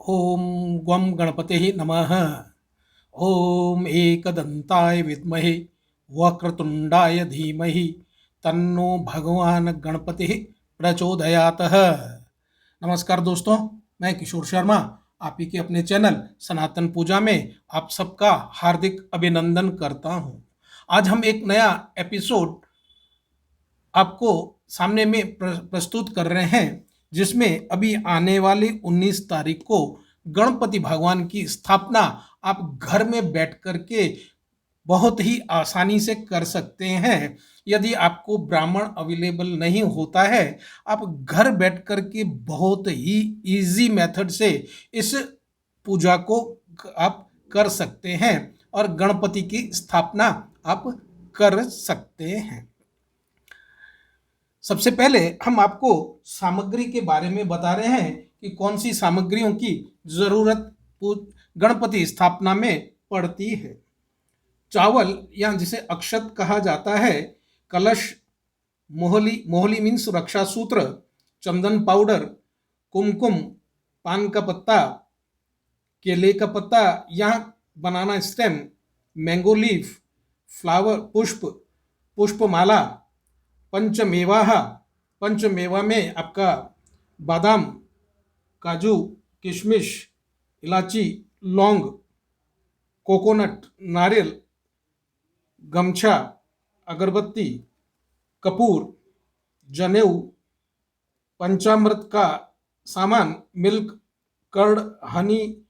ओम गम गणपते नमः। ओम एकदंताय विद्महे वक्रतुंडाय धीमहि तन्नो भगवान गणपति प्रचोदयात। नमस्कार दोस्तों, मैं किशोर शर्मा आप ही के अपने चैनल सनातन पूजा में आप सबका हार्दिक अभिनंदन करता हूं। आज हम एक नया एपिसोड आपको सामने में प्रस्तुत कर रहे हैं, जिसमें अभी आने वाली 19 तारीख को गणपति भगवान की स्थापना आप घर में बैठ करके बहुत ही आसानी से कर सकते हैं। यदि आपको ब्राह्मण अवेलेबल नहीं होता है, आप घर बैठ करके बहुत ही इजी मेथड से इस पूजा को आप कर सकते हैं और गणपति की स्थापना आप कर सकते हैं। सबसे पहले हम आपको सामग्री के बारे में बता रहे हैं कि कौन सी सामग्रियों की जरूरत गणपति स्थापना में पड़ती है। चावल या जिसे अक्षत कहा जाता है, कलश, मोहली, मोहली मीन्स रक्षा सूत्र, चंदन पाउडर, कुमकुम, पान का पत्ता, केले का पत्ता या बनाना स्टेम, मैंगो लीफ, फ्लावर, पुष्प, पुष्पमाला, पंचमेवा। पंचमेवा में आपका बादाम, काजू, किशमिश, इलायची, लौंग, कोकोनट, नारियल, गमछा, अगरबत्ती, कपूर, जनेऊ, पंचामृत का सामान, मिल्क, कर्ड, हनी,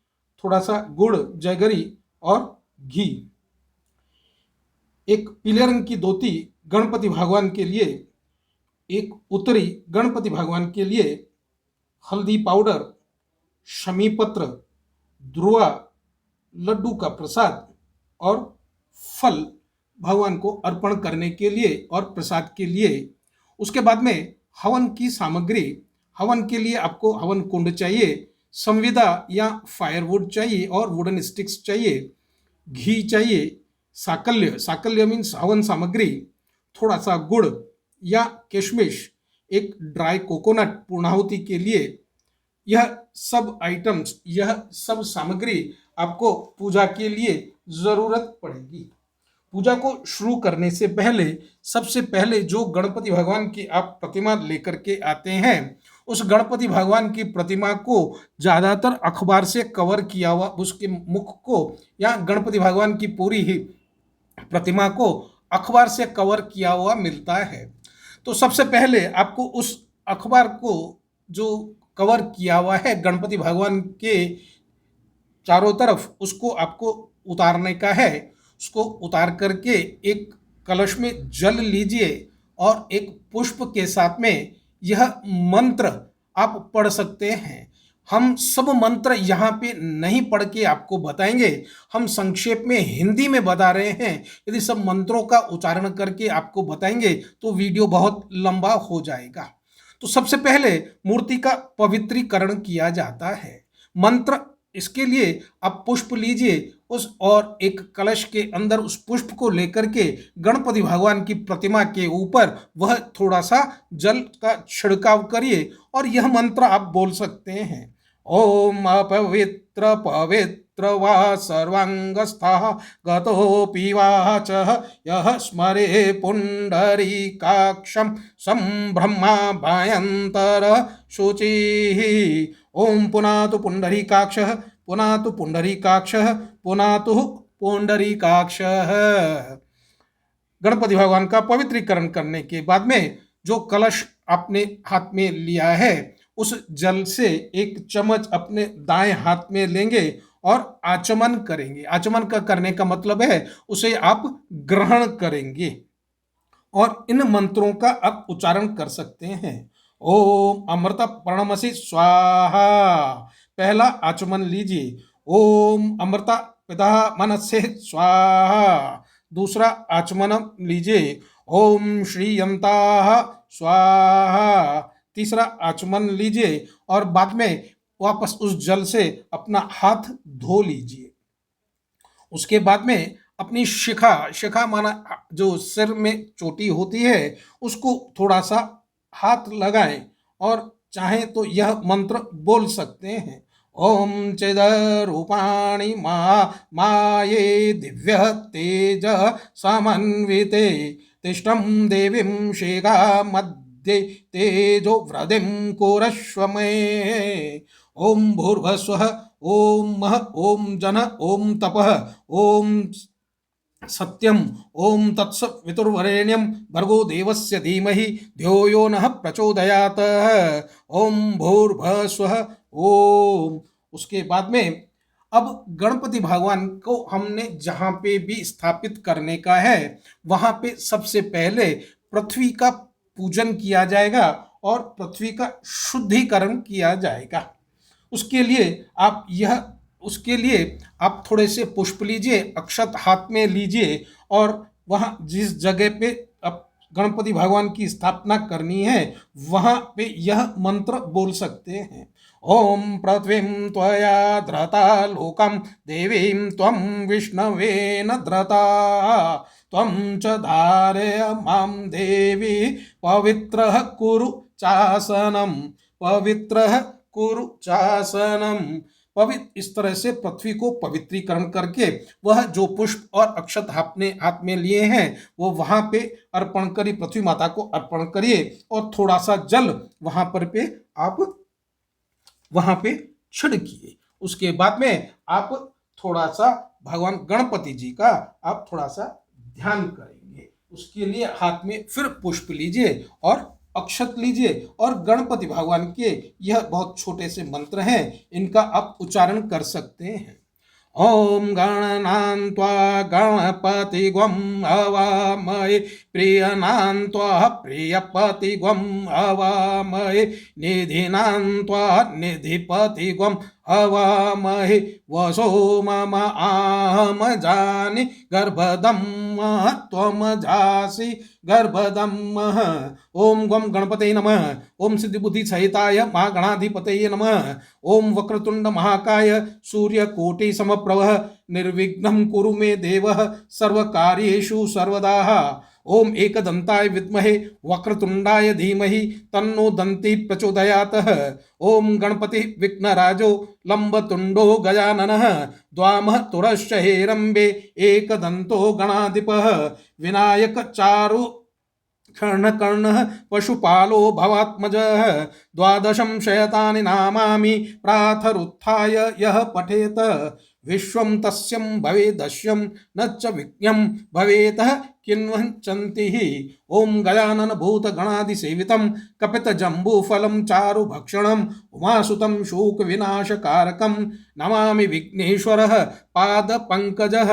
थोड़ा सा गुड़, जैगरी और घी। एक पीले रंग की धोती गणपति भगवान के लिए, एक उत्तरी गणपति भगवान के लिए, हल्दी पाउडर, शमी पत्र, ध्रुआ, लड्डू का प्रसाद और फल भगवान को अर्पण करने के लिए और प्रसाद के लिए। उसके बाद में हवन की सामग्री, हवन के लिए आपको हवन कुंड चाहिए, संविदा या फायरवुड चाहिए और वुडन स्टिक्स चाहिए, घी चाहिए, साकल्य, साकल्य मीन्स हवन सामग्री, थोड़ा सा गुड़ या किशमिश, एक ड्राई कोकोनट पूर्णाहुति के लिए। यह सब आइटम्स, यह सब सामग्री आपको पूजा के लिए जरूरत पड़ेगी। पूजा को शुरू करने से पहले सबसे पहले जो गणपति भगवान की आप प्रतिमा लेकर के आते हैं, उस गणपति भगवान की प्रतिमा को ज़्यादातर अखबार से कवर किया हुआ, उसके मुख को या गणपति भगवान की पूरी ही प्रतिमा को अखबार से कवर किया हुआ मिलता है। तो सबसे पहले आपको उस अखबार को जो कवर किया हुआ है गणपति भगवान के चारों तरफ, उसको आपको उतारने का है। उसको उतार करके एक कलश में जल लीजिए और एक पुष्प के साथ में यह मंत्र आप पढ़ सकते हैं। हम सब मंत्र यहाँ पे नहीं पढ़ के आपको बताएंगे, हम संक्षेप में हिंदी में बता रहे हैं। यदि सब मंत्रों का उच्चारण करके आपको बताएंगे तो वीडियो बहुत लंबा हो जाएगा। तो सबसे पहले मूर्ति का पवित्रीकरण किया जाता है। मंत्र, इसके लिए आप पुष्प लीजिए उस और एक कलश के अंदर उस पुष्प को लेकर के गणपति भगवान की प्रतिमा के ऊपर वह थोड़ा सा जल का छिड़काव करिए और यह मंत्र आप बोल सकते हैं। ओम अपवित्र पवित्र वा सर्वांगस्थः गतोऽपि वाचः यः स्मरे पुंडरीकाक्षं संब्रह्मा भयंतर शुचिः। ओम पुनातु पुंडरीकाक्षः, पुनातु पुंडरीकाक्षः, पुनातु पुंडरीकाक्षः। गणपति भगवान का पवित्रीकरण करने के बाद में जो कलश आपने हाथ में लिया है, उस जल से एक चम्मच अपने दाएं हाथ में लेंगे और आचमन करेंगे। आचमन का करने का मतलब है उसे आप ग्रहण करेंगे और इन मंत्रों का आप उच्चारण कर सकते हैं। ओम अमृत प्रणमसि स्वाहा, पहला आचमन लीजिए। ओम अमृता पिता मनसे स्वाहा, दूसरा आचमन लीजिए। ओम श्रीयंता स्वाहा, तीसरा आचमन लीजिए और बाद में वापस उस जल से अपना हाथ धो लीजिए। उसके बाद में अपनी शिखा, शिखा माना जो सिर में चोटी होती है, उसको थोड़ा सा हाथ लगाएं और चाहें तो यह मंत्र बोल सकते हैं। ओम चिदरूपाणि माये दिव्य तेज समन्विते तिष्ठं देवीं शिखा मध्ये तेजो वृद्धिं कुरस्व मे। ओम भूर्भुवस्सुः ओम मह ओम जन ओम तपः ओम सत्यम ओम तत्सवितुर्वरेण्यं भर्गो देवस्य धीमहि धियो यो नः प्रचोदयात्। ओम भूर्भुवस्सुः ओम। उसके बाद में अब गणपति भगवान को हमने जहाँ पे भी स्थापित करने का है वहाँ पे सबसे पहले पृथ्वी का पूजन किया जाएगा और पृथ्वी का शुद्धिकरण किया जाएगा। उसके लिए आप यह उसके लिए आप थोड़े से पुष्प लीजिए, अक्षत हाथ में लीजिए और वहाँ जिस जगह पे अब गणपति भगवान की स्थापना करनी है वहाँ पे यह मंत्र बोल सकते हैं। ओम पृथ्वीं त्वया धृता लोकं देवीं त्वं विष्णवेन धृता त्वं च धारय मां देवी पवित्रः कुरु चासनं पवित्रः कुरु चासनम। पवित्र इस तरह से पृथ्वी को पवित्रीकरण करके वह जो पुष्प और अक्षत आपने हाथ में लिए हैं वो वहां पे अर्पण करिए, पृथ्वी माता को अर्पण करिए और थोड़ा सा जल वहां पर पे आप वहां पे छिड़किए। उसके बाद में आप थोड़ा सा भगवान गणपति जी का आप थोड़ा सा ध्यान करेंगे। उसके लिए हाथ में फिर पुष्प लीजिए और अक्षत लीजिए और गणपति भगवान के यह बहुत छोटे से मंत्र हैं, इनका आप उच्चारण कर सकते हैं। ओम गणनान्त्वा गणपतिग्वं हवामहे प्रियनान्त्वा प्रियपतिग्वं हवामहे निधिनान्त्वा निधिपतिग्वं हवामहे वसो मम आहम जानि गर्भदं त्वमजासि गर्भदं। ओम गम गणपतये नमः। ओम सिद्धिबुद्धि सहिताय महागणाधिपतये नमः। ओम वक्रतुंड महाकाय सूर्यकोटि समप्रभ निर्विघ्नं कुरु मे देवः सर्वकार्येषु सर्वदा। ओम एकदंताय विद्महे वक्रतुंडाय धीमहि तन्नो दन्ति प्रचोदयात्। ओम गणपति विघ्नराजो लंबतुंडो गजाननः द्वामः तुरश्च हेरंबे एकदंतो गणाधिपः विनायक चारु कर्णकर्णः पशुपालो भवात्मजः। द्वादशं शयतानि नामामि प्रातरुत्थाय यः पठेत विश्वं तस्यं भवेदश्यं न च विज्ञं भवेतः किन्वञ्चन्ति। ओम गजानन भूत गणादिसेवितं कपितजम्बूफलं चारुभक्षणं उमासुतं शोकविनाशकारकं नमामि विघ्नेश्वरः पादपङ्कजः।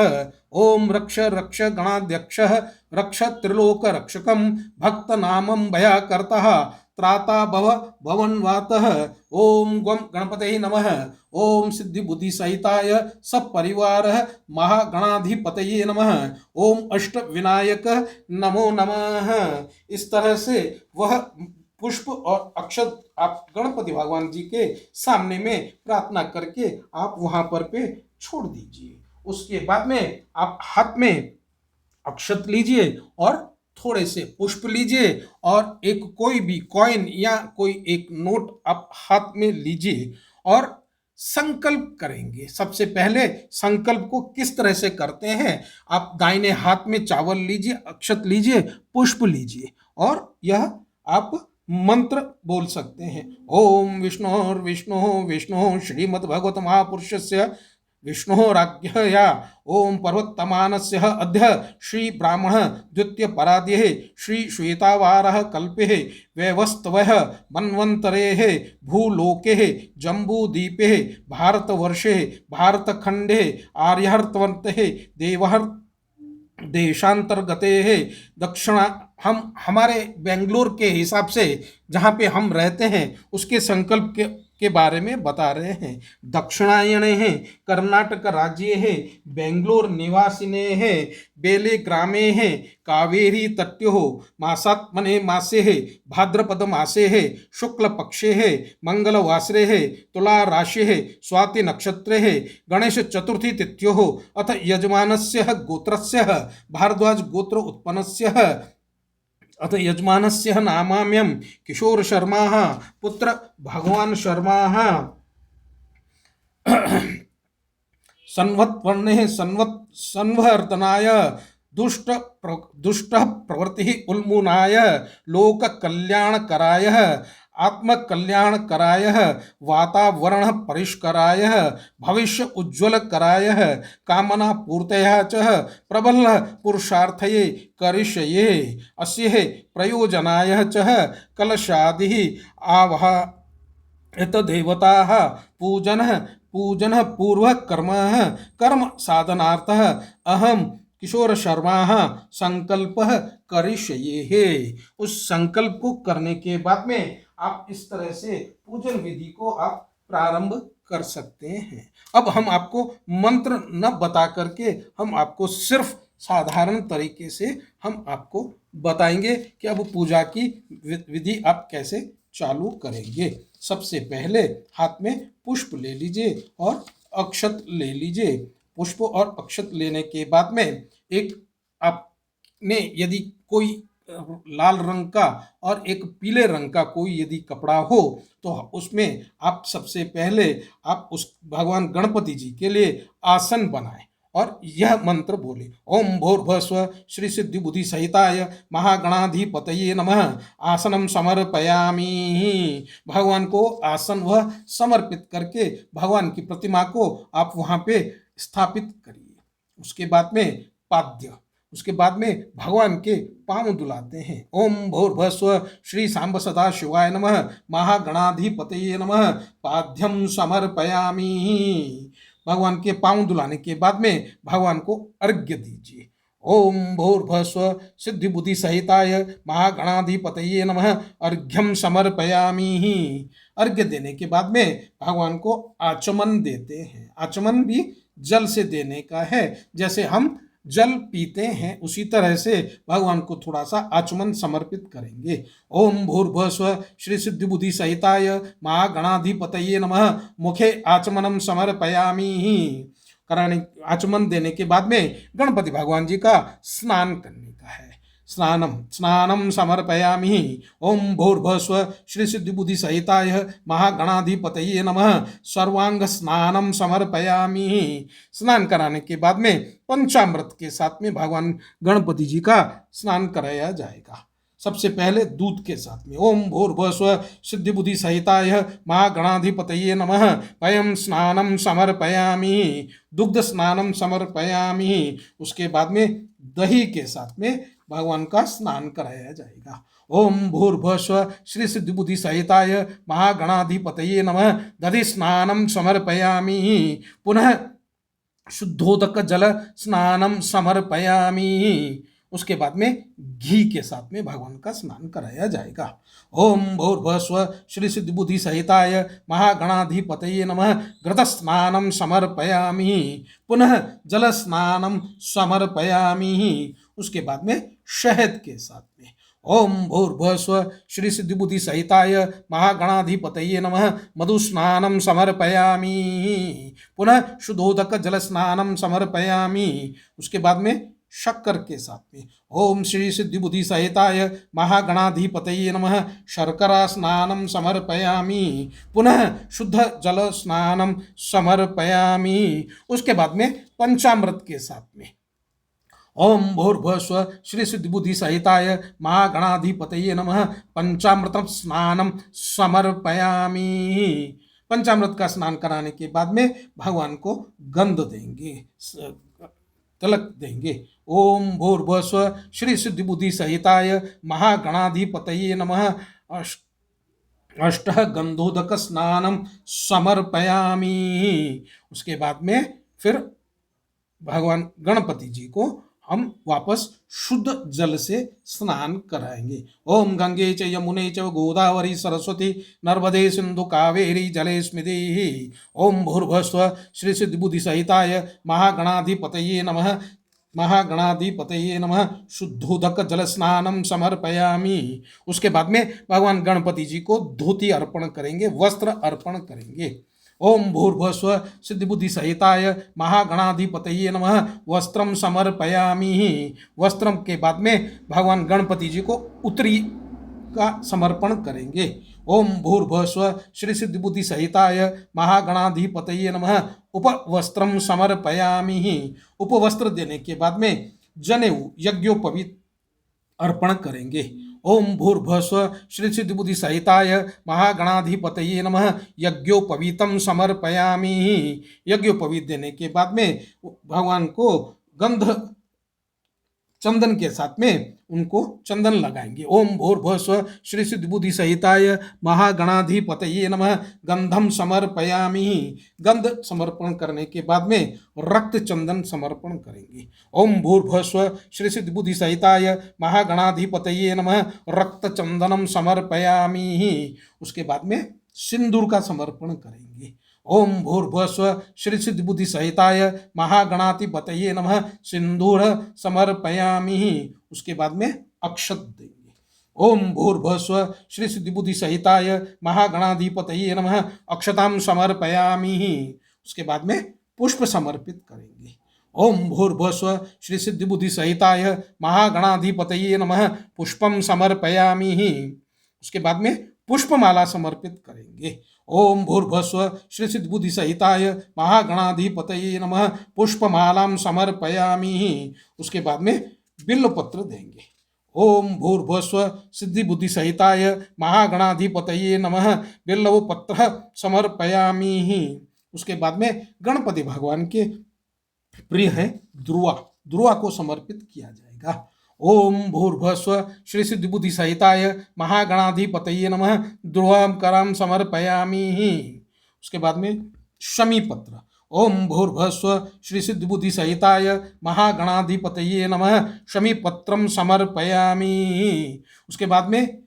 ओम रक्ष रक्ष गणाध्यक्षः रक्ष त्रिलोकरक्षकं भक्तनामं भयाकर्तः त्राता भव भवन्वातः। ओम गम गणपतये नमः। ओम सिद्धि बुद्धि सहिताय सपरिवार महागणाधिपतये नमः। ओम अष्ट विनायक नमो नमः। इस तरह से वह पुष्प और अक्षत आप गणपति भगवान जी के सामने में प्रार्थना करके आप वहां पर पे छोड़ दीजिए। उसके बाद में आप हाथ में अक्षत लीजिए और थोड़े से पुष्प लीजिए और एक कोई भी कॉइन या कोई एक नोट आप हाथ में लीजिए और संकल्प करेंगे। सबसे पहले संकल्प को किस तरह से करते हैं, आप दाहिने हाथ में चावल लीजिए, अक्षत लीजिए, पुष्प लीजिए और यह आप मंत्र बोल सकते हैं। ओम विष्णु विष्णु श्रीमद्भगवत महापुरुषस्य विष्णोराज्ञया ओम पर्वतमानस्य अद्य श्री ब्राह्मण द्वितीय पराद्यः श्री श्वेतावारः कल्पे वैवस्वतः मन्वन्तरेः भूलोके जम्बूद्वीपे भारतवर्षे भारतखंडे आर्यवर्ते देवहर देशांतर्गते है दक्षिणा। हम हमारे बेंगलोर के हिसाब से जहाँ पे हम रहते हैं उसके संकल्प के बारे में बता रहे हैं। दक्षिणायणे है कर्नाटक राज्य है बेंगलोर निवासिने है बेले ग्रामे है कावेरी तट्यो मासात्मने मासे है भाद्रपद मासे है शुक्ल पक्षे है मंगलवासरे है तुला राशि है स्वाति नक्षत्रे है गणेश चतुर्थी तिथ्यो अथ यजमानस्य गोत्रस्य भारद्वाज गोत्र उत्पन्नस्य अथ यजमानस्य नामाम्यं किशोर शर्मा पुत्र भगवान शर्मा। संवत्वर्णे संवर्धनाय दुष्ट प्रवृत्ति उन्मूलनाय लोक कल्याणकराय आत्म कल्याणकराय वातावरण परिष्कराय भविष्य उज्ज्वल कराय कामना पूर्तया च प्रबल पुरुषार्थये करिष्ये अस्य प्रयोजनाय च कलशादि आवाहित देवताः पूजन पूर्वक कर्म साधनार्थः अहम किशोर शर्मा संकल्प करिष्ये। उस संकल्प को करने के बाद में आप इस तरह से पूजन विधि को आप प्रारंभ कर सकते हैं। अब हम आपको मंत्र न बता करके हम आपको सिर्फ साधारण तरीके से हम आपको बताएंगे कि अब पूजा की विधि आप कैसे चालू करेंगे। सबसे पहले हाथ में पुष्प ले लीजिए और अक्षत ले लीजिए। पुष्प और अक्षत लेने के बाद में एक आपने यदि कोई लाल रंग का और एक पीले रंग का कोई यदि कपड़ा हो तो उसमें आप सबसे पहले आप उस भगवान गणपति जी के लिए आसन बनाएं और यह मंत्र बोले, ओम भूर्भुवस्व श्री सिद्धि बुद्धि सहिताय महागणाधिपतये नमः आसनम समर्पयामि। भगवान को आसन वह समर्पित करके भगवान की प्रतिमा को आप वहाँ पे स्थापित करिए। उसके बाद में पाद्य, उसके बाद में भगवान के पांव दुलाते हैं। ओम भूर्भुवस्व श्री सांब सदा शिवाय नमः महागणाधिपतये नमः पाद्यम समर्पयामि। भगवान के पांव दुलाने के बाद में भगवान को अर्घ्य दीजिए। ओम भूर्भुवस्व सिद्धि बुद्धि सहिताय महागणाधिपतये नमः अर्घ्यम समर्पयामि। अर्घ्य देने के बाद में भगवान को आचमन देते हैं। आचमन भी जल से देने का है, जैसे हम जल पीते हैं उसी तरह से भगवान को थोड़ा सा आचमन समर्पित करेंगे। ओम भूर्भुवस्व श्री सिद्धि बुद्धि सहिताय महागणाधिपतये नमः मुखे आचमनम समर्पयामि। कारण आचमन देने के बाद में गणपति भगवान जी का स्नान करने का है। स्नानम समर्पयामि। ओम भूर्भुवस्व श्री सिद्धि बुद्धि सहिताय महागणाधिपतये नमः सर्वांग स्नानम समर्पयामि। स्नान कराने के बाद में पंचामृत के साथ में भगवान गणपति जी का स्नान कराया जाएगा। सबसे पहले दूध के साथ में ओम भूर्भुवस्व सिद्धि बुद्धि सहिताय महागणाधिपतये नमः वयम स्नानम समर्पयामि दुग्ध स्नानम समर्पयामि। उसके बाद में दही के साथ में भगवान का स्नान कराया जाएगा। ओम भूर्भुवस्व श्री सिद्धि बुद्धि सहिताय महागणाधिपतये नमः दधि स्नानम समर्पयामि पुनः शुद्धोदक जल स्नानम समर्पयामि। उसके बाद में घी के साथ में भगवान का स्नान कराया जाएगा। ओम भूर्भुवस्व श्री सिद्धि बुद्धि सहिताय महागणाधिपतये नमः घृत स्नानम समर्पयामि पुनः जल स्नानम समर्पयामि। उसके बाद में शहद के साथ में ओम भूर्भुवस्व श्री सिद्धि बुद्धि सहिताय महागणाधिपतये नमः मधु स्नानम समर्पयामि पुनः शुद्धोदक जल स्नानम समर्पयामि। उसके बाद में शक्कर के साथ में ओम श्री सिद्धि बुद्धि सहिताय महागणाधिपतये नमः शर्करा स्नानम समर्पयामि पुनः शुद्ध जल स्नानम समर्पयामि। उसके बाद में पंचामृत के साथ में ओम भूर्भुवस्व श्री सिद्धि बुद्धि सहिताय महागणाधिपतये नमः पंचामृत स्नानम समर्पयामि। पंचामृत का स्नान कराने के बाद में भगवान को गंध देंगे, तिलक देंगे। ओम भूर्भुवस्व श्री सिद्धि बुद्धि सहिताय महागणाधिपतये नमः अष्ट गंधोदक स्नानम समर्पयामि। उसके बाद में फिर भगवान गणपति जी को हम वापस शुद्ध जल से स्नान कराएंगे। ओम गंगे च यमुने च गोदावरी सरस्वती नर्मदे सिंधु कावेरी जलेस्मिन्। ओम भूर्भुवस्व श्री सिद्धि बुद्धि सहिताय महागणाधिपतये नमः शुद्धोदक जल स्नानम समर्पयामि। उसके बाद में भगवान गणपति जी को धोती अर्पण करेंगे, वस्त्र अर्पण करेंगे। ओम भूर्भुवस्व सिद्धि बुद्धि सहिताय महागणाधिपतये नमः वस्त्रम समर्पयामि। वस्त्रम के बाद में भगवान गणपति जी को उत्तरी का समर्पण करेंगे। ओम भूर्भुवस्व श्री सिद्धि बुद्धि सहिताय महागणाधिपतये नमः। उपवस्त्रम समर्पयामि। उपवस्त्र देने के बाद में जनेऊ यज्ञोपवीत अर्पण करेंगे। ओम भूर्भुवस्व श्री सिद्धि बुद्धि सहिताय महागणाधिपतये नमः। यज्ञोपवीतम समर्पयामि। यज्ञोपवीत देने के बाद में भगवान को गंध चंदन के साथ में उनको चंदन लगाएंगे। ओम भूर्भुवस्व श्री सिद्धि बुद्धि सहिताय महागणाधिपतये नमः। गंधम समर्पयामि। गंध समर्पण करने के बाद में रक्त चंदन समर्पण करेंगे। ओम भूर्भुवस्व श्री सिद्धि बुद्धि सहिताय महागणाधिपतये नमः। रक्त चंदनम समर्पयामि। उसके बाद में सिंदूर का समर्पण करेंगे। ओम भूर्भुवस्व श्री सिद्धि बुद्धि सहिताय महागणाधिपतये नमः। सिंदूर समर्पयामि। उसके बाद में अक्षत देंगे। ओम भूर्भुवस्व श्री सिद्धि बुद्धि सहिताय महागणाधिपतये नमः। अक्षताम समर्पयामि। उसके बाद में पुष्प समर्पित करेंगे। ओम भूर्भुवस्व श्री सिद्धि बुद्धि सहिताय महागणाधिपतये नमः। पुष्पम समर्पयामि। उसके बाद में पुष्पमाला समर्पित करेंगे। ओम भूर्भुवस्व श्री सिद्धि बुद्धि सहिताय महागणाधिपतये नमः। पुष्पमालां समर्पयामि। उसके बाद में बिल्व पत्र देंगे। ओम भूर्भुवस्व सिद्धि बुद्धि सहिताय महागणाधिपतये नमः। बिल्व पत्र समर्पयामि। उसके बाद में गणपति भगवान के प्रिय है ध्रुवा, ध्रुवा को समर्पित किया जाएगा। ओम भूर्भुवस्व श्री सिद्धि बुद्धि सहिताय महागणाधिपतये नमः। ध्रुवं करां समर्पयामि। उसके बाद में शमी पत्र। ओम भूर्भुवस्व श्री सिद्धि बुद्धि सहिताय महागणाधिपतये नमः। शमी पत्रम समर्पयामि। उसके बाद में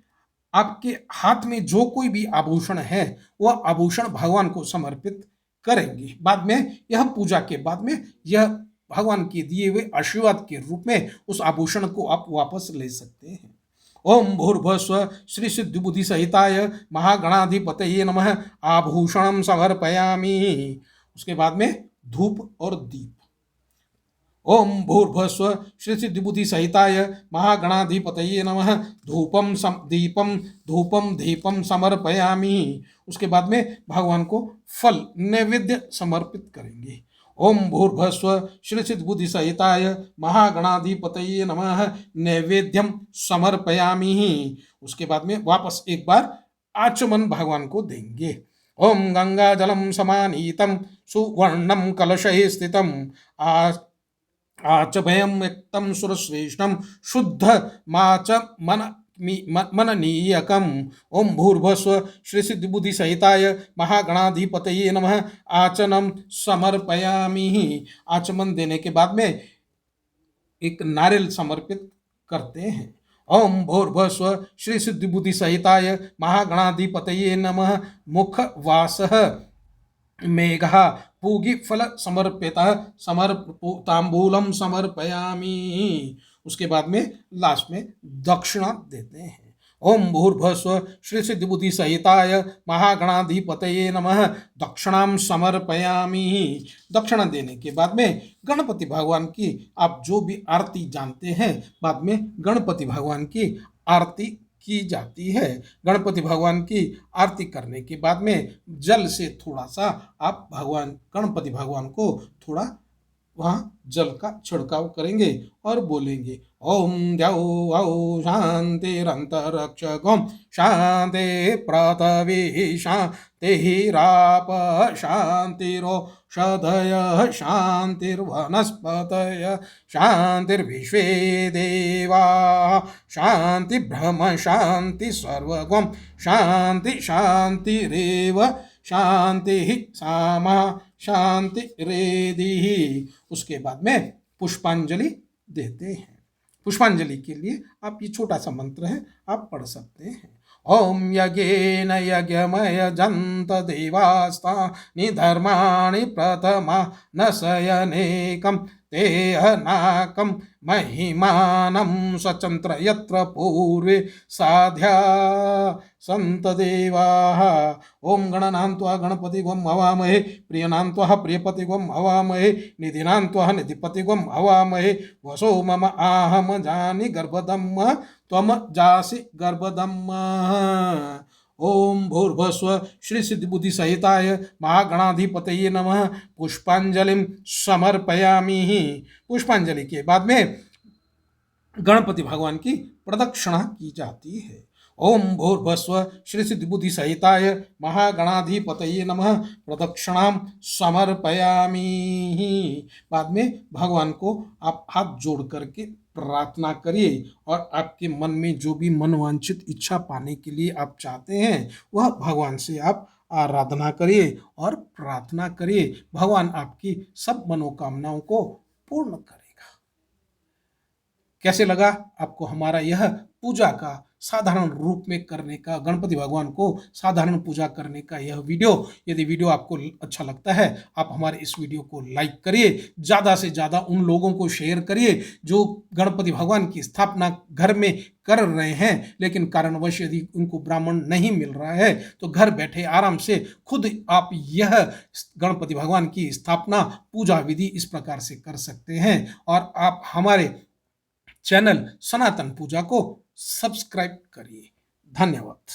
आपके हाथ में जो कोई भी आभूषण है वह आभूषण भगवान को समर्पित करेंगे। बाद में यह पूजा के बाद में यह भगवान के दिए हुए आशीर्वाद के रूप में उस आभूषण को आप वापस ले सकते हैं। ओम भूर्भुवस्व श्री सिद्धि बुद्धि सहिताय महागणाधिपतये नमः। आभूषणम समर्पयामि। उसके बाद में धूप और दीप। ओम भूर्भुवस्व श्री सिद्धि बुद्धि सहिताय महागणाधिपतये नमः। धूपम दीपम समर्पयामि। उसके बाद में भगवान को फल नैवेद्य समर्पित करेंगे। ओम भूर्भुवस्व श्री सिद्धि बुद्धि सहिताय महागणाधिपतये नमः। नैवेद्यम समर्पयामि। उसके बाद में वापस एक बार आचमन भगवान को देंगे। ओम गंगा जलम समानीतम सुवर्णम कलशे स्थितम आचमयम एकदम सुरश्रेष्ठम शुद्ध माच मननीयकम। ओम भूर्भुवस्व श्री सिद्धि बुद्धि सहिताय महागणाधिपतये नमः। आचनम समर्पयामि। आचमन देने के बाद में एक नारियल समर्पित करते हैं। ओम भूर्भुवस्व श्री सिद्धि बुद्धि सहिताय महागणाधिपतये नमः। मुख वासः मेघः पूगी फल समर्पितः तांबूलम समर्पयामि। उसके बाद में लास्ट में दक्षिणा देते हैं। ओम भूर्भुवस्व श्री सिद्धि बुद्धि सहिताय महागणाधिपतये नमः। दक्षिणाम समर्पयामि। दक्षिणा देने के बाद में गणपति भगवान की आप जो भी आरती जानते हैं बाद में गणपति भगवान की आरती की जाती है। गणपति भगवान की आरती करने के बाद में जल से थोड़ा सा आप गणपति भगवान को थोड़ा वहाँ जल का छिड़काव करेंगे और बोलेंगे ओम द्यौ औ शांतिरंतरक्षकम शांति पृथ्वी शांतिराप शांतिरोषधय शांतिर्वनस्पतय शांतिर्विश्वे देवा शांति ब्रह्म शांति सर्वगम शांति शांतिरेव शांति सामा शांति रेदि। उसके बाद में पुष्पांजलि देते हैं। पुष्पांजलि के लिए आप ये छोटा सा मंत्र है आप पढ़ सकते हैं। ओम यज्ञेन यज्ञमय जंत देवास्तानि धर्माणि प्रथमा न शयनेकं तेहनाकं महिमानं सचंत्र यत्र पूर्वे साध्या संत देवाः। ओम गणनान्त्वा गणपतिगं हवामहे प्रियनान्त्वा प्रियपतिगं हवामहे निधिनान्त्वा निधिपतिगं हवामहे वसो मम आहम जानि गर्भदम् त्वम जासि गर्भदम्। ओम भूर्भुवस्व श्री सिद्धि बुद्धि सहिताय महागणाधिपतये नमः। पुष्पांजलिम समर्पयामि। पुष्पांजलि के बाद में गणपति भगवान की प्रदक्षिणा की जाती है। ओम भूर्भुवस्व श्री सिद्धि बुद्धि सहिताय महागणाधिपतये नमः प्रदक्षिणाम समर्पयामि। बाद में भगवान को आप हाथ जोड़ करके प्रार्थना करिए और आपके मन में जो भी मनवांछित इच्छा पाने के लिए आप चाहते हैं वह भगवान से आप आराधना करिए और प्रार्थना करिए। भगवान आपकी सब मनोकामनाओं को पूर्ण करेगा। कैसे लगा आपको हमारा यह पूजा का साधारण रूप में करने का, गणपति भगवान को साधारण पूजा करने का यह वीडियो? यदि वीडियो आपको अच्छा लगता है आप हमारे इस वीडियो को लाइक करिए, ज़्यादा से ज़्यादा उन लोगों को शेयर करिए जो गणपति भगवान की स्थापना घर में कर रहे हैं लेकिन कारणवश यदि उनको ब्राह्मण नहीं मिल रहा है तो घर बैठे आराम से खुद आप यह गणपति भगवान की स्थापना पूजा विधि इस प्रकार से कर सकते हैं। और आप हमारे चैनल सनातन पूजा को सब्सक्राइब करिए। धन्यवाद।